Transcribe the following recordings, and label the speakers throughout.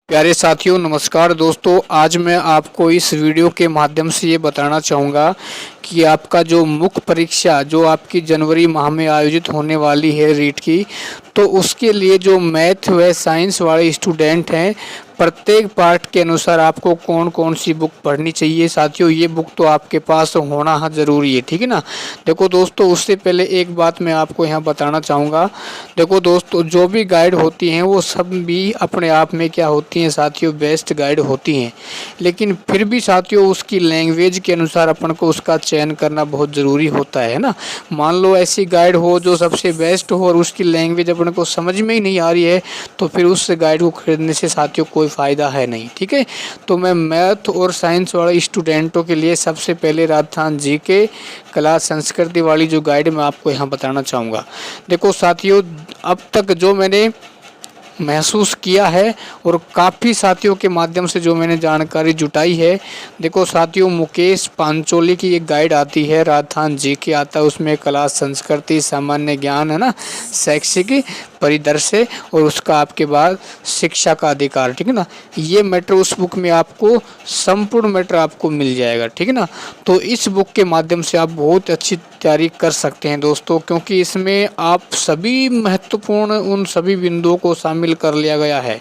Speaker 1: प्यारे साथियों नमस्कार दोस्तों, आज मैं आपको इस वीडियो के माध्यम से ये बताना चाहूँगा कि आपका जो मुख्य परीक्षा जो आपकी जनवरी माह में आयोजित होने वाली है रीट की, तो उसके लिए जो मैथ व साइंस वाले स्टूडेंट हैं, प्रत्येक पार्ट के अनुसार आपको कौन कौन सी बुक पढ़नी चाहिए। साथियों ये बुक तो आपके पास होना ज़रूरी है, ठीक है ना। देखो दोस्तों, उससे पहले एक बात मैं आपको यहाँ बताना चाहूँगा। देखो दोस्तों, जो भी गाइड होती हैं वो सब भी अपने आप में क्या होती हैं साथियों, बेस्ट गाइड होती हैं, लेकिन फिर भी साथियों उसकी लैंग्वेज के अनुसार अपन को उसका चयन करना बहुत ज़रूरी होता है ना। मान लो ऐसी गाइड हो जो सबसे बेस्ट हो और उसकी लैंग्वेज अपन को समझ में ही नहीं आ रही है, तो फिर उस गाइड को खरीदने से साथियों कोई फ़ायदा है नहीं, ठीक है। तो मैं मैथ और साइंस वाले स्टूडेंटों के लिए सबसे पहले राजस्थान जीके कला संस्कृति वाली जो गाइड मैं आपको यहाँ बताना चाहूँगा। देखो साथियों, अब तक जो मैंने महसूस किया है और काफ़ी साथियों के माध्यम से जो मैंने जानकारी जुटाई है, देखो साथियों मुकेश पांचोली की एक गाइड आती है, राजस्थान जीके आता है, उसमें कला संस्कृति सामान्य ज्ञान है ना, शैक्षिक परिदृश्य और उसका आपके बाद शिक्षा का अधिकार, ठीक है ना। ये मैटर उस बुक में आपको संपूर्ण मैटर आपको मिल जाएगा, ठीक है ना। तो इस बुक के माध्यम से आप बहुत अच्छी तैयारी कर सकते हैं दोस्तों, क्योंकि इसमें आप सभी महत्वपूर्ण उन सभी बिंदुओं को शामिल कर लिया गया है।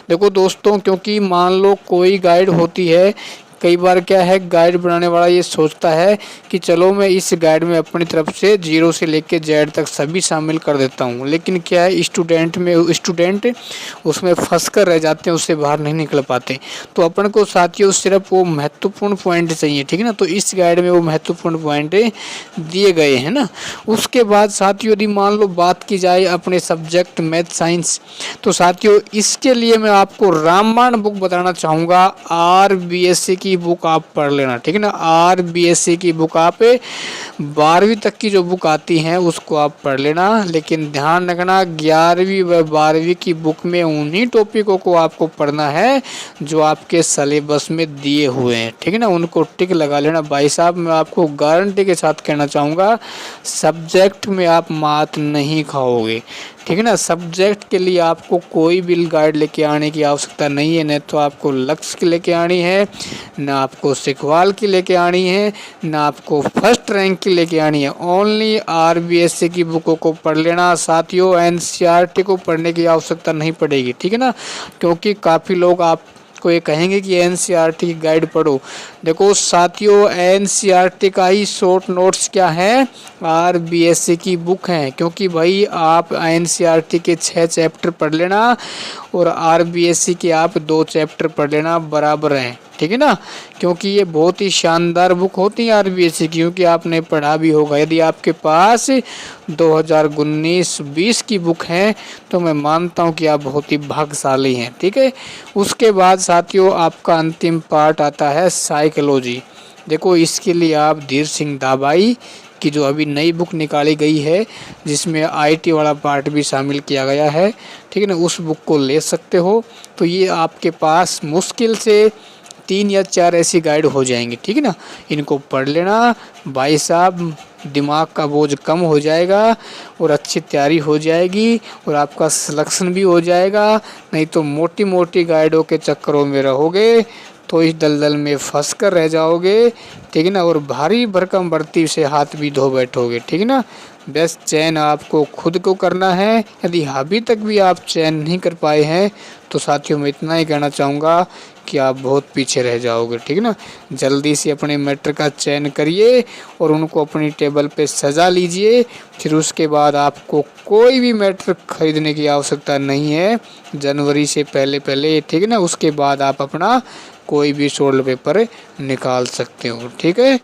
Speaker 1: देखो दोस्तों, क्योंकि मान लो कोई गाइड होती है, कई बार क्या है गाइड बनाने वाला ये सोचता है कि चलो मैं इस गाइड में अपनी तरफ से 0 से लेकर Z तक सभी शामिल कर देता हूँ, लेकिन क्या है स्टूडेंट उसमें फंस कर रह जाते हैं, उससे बाहर नहीं निकल पाते। तो अपन को साथियों सिर्फ वो महत्वपूर्ण पॉइंट चाहिए, ठीक है ना। तो इस गाइड में वो महत्वपूर्ण पॉइंट दिए गए हैं ना। उसके बाद साथियों यदि मान लो बात की जाए अपने सब्जेक्ट मैथ साइंस, तो साथियों इसके लिए मैं आपको रामबाण बुक बताना चाहूँगा। RBSC की बुक आप पढ़ लेना, ठीक है ना। RBSC की बुक आप 12वीं तक की जो बुक आती हैं उसको आप पढ़ लेना, लेकिन ध्यान रखना 11वीं व 12वीं की बुक में उन्हीं टॉपिकों को आपको पढ़ना है जो आपके सिलेबस में दिए हुए हैं, ठीक है ना। उनको टिक लगा लेना। भाई साहब मैं आपको गारंटी के साथ कहना चाहूँगा, सब्जेक्ट में आप मात नहीं खाओगे, ठीक है ना। सब्जेक्ट के लिए आपको कोई भी गाइड लेके आने की आवश्यकता नहीं है, न तो आपको लक्ष्य की लेके आनी है, ना आपको सिखवाल की लेके आनी है, ना आपको फर्स्ट रैंक की लेके आनी है। ओनली RBSC की बुकों को पढ़ लेना साथियों। NCERT को पढ़ने की आवश्यकता नहीं पड़ेगी, ठीक है ना, क्योंकि काफ़ी लोग आपको ये कहेंगे कि NCERT की गाइड पढ़ो। देखो साथियों NCERT का ही शॉर्ट नोट्स क्या है, RBSC की बुक हैं, क्योंकि भाई आप NCERT के 6 चैप्टर पढ़ लेना और RBSC के आप 2 चैप्टर पढ़ लेना, बराबर हैं, ठीक है ना। क्योंकि ये बहुत ही शानदार बुक होती है RBSC की, क्योंकि आपने पढ़ा भी होगा। यदि आपके पास 2019-20 की बुक है तो मैं मानता हूँ कि आप बहुत ही भाग्यशाली हैं, ठीक है। उसके बाद साथियों आपका अंतिम पार्ट आता है साइकोलॉजी। देखो इसके लिए आप धीर सिंह दाबाई की जो अभी नई बुक निकाली गई है, जिसमें IT वाला पार्ट भी शामिल किया गया है, ठीक है ना, उस बुक को ले सकते हो। तो ये आपके पास मुश्किल से 3 या 4 ऐसी गाइड हो जाएंगी, ठीक है ना। इनको पढ़ लेना भाई साहब, दिमाग का बोझ कम हो जाएगा और अच्छी तैयारी हो जाएगी और आपका सिलेक्शन भी हो जाएगा। नहीं तो मोटी मोटी गाइडों के चक्करों में रहोगे तो इस दलदल में फंस कर रह जाओगे, ठीक है ना, और भारी भरकम भर्ती से हाथ भी धो बैठोगे, ठीक है ना। बेस्ट चयन आपको खुद को करना है। यदि अभी तक भी आप चयन नहीं कर पाए हैं तो साथियों मैं इतना ही कहना चाहूँगा कि आप बहुत पीछे रह जाओगे, ठीक है ना। जल्दी से अपने मैटर का चयन करिए और उनको अपनी टेबल पे सजा लीजिए। फिर उसके बाद आपको कोई भी मैटर खरीदने की आवश्यकता नहीं है जनवरी से पहले, ठीक है ना। उसके बाद आप अपना कोई भी सोल्ड पेपर निकाल सकते हो, ठीक है।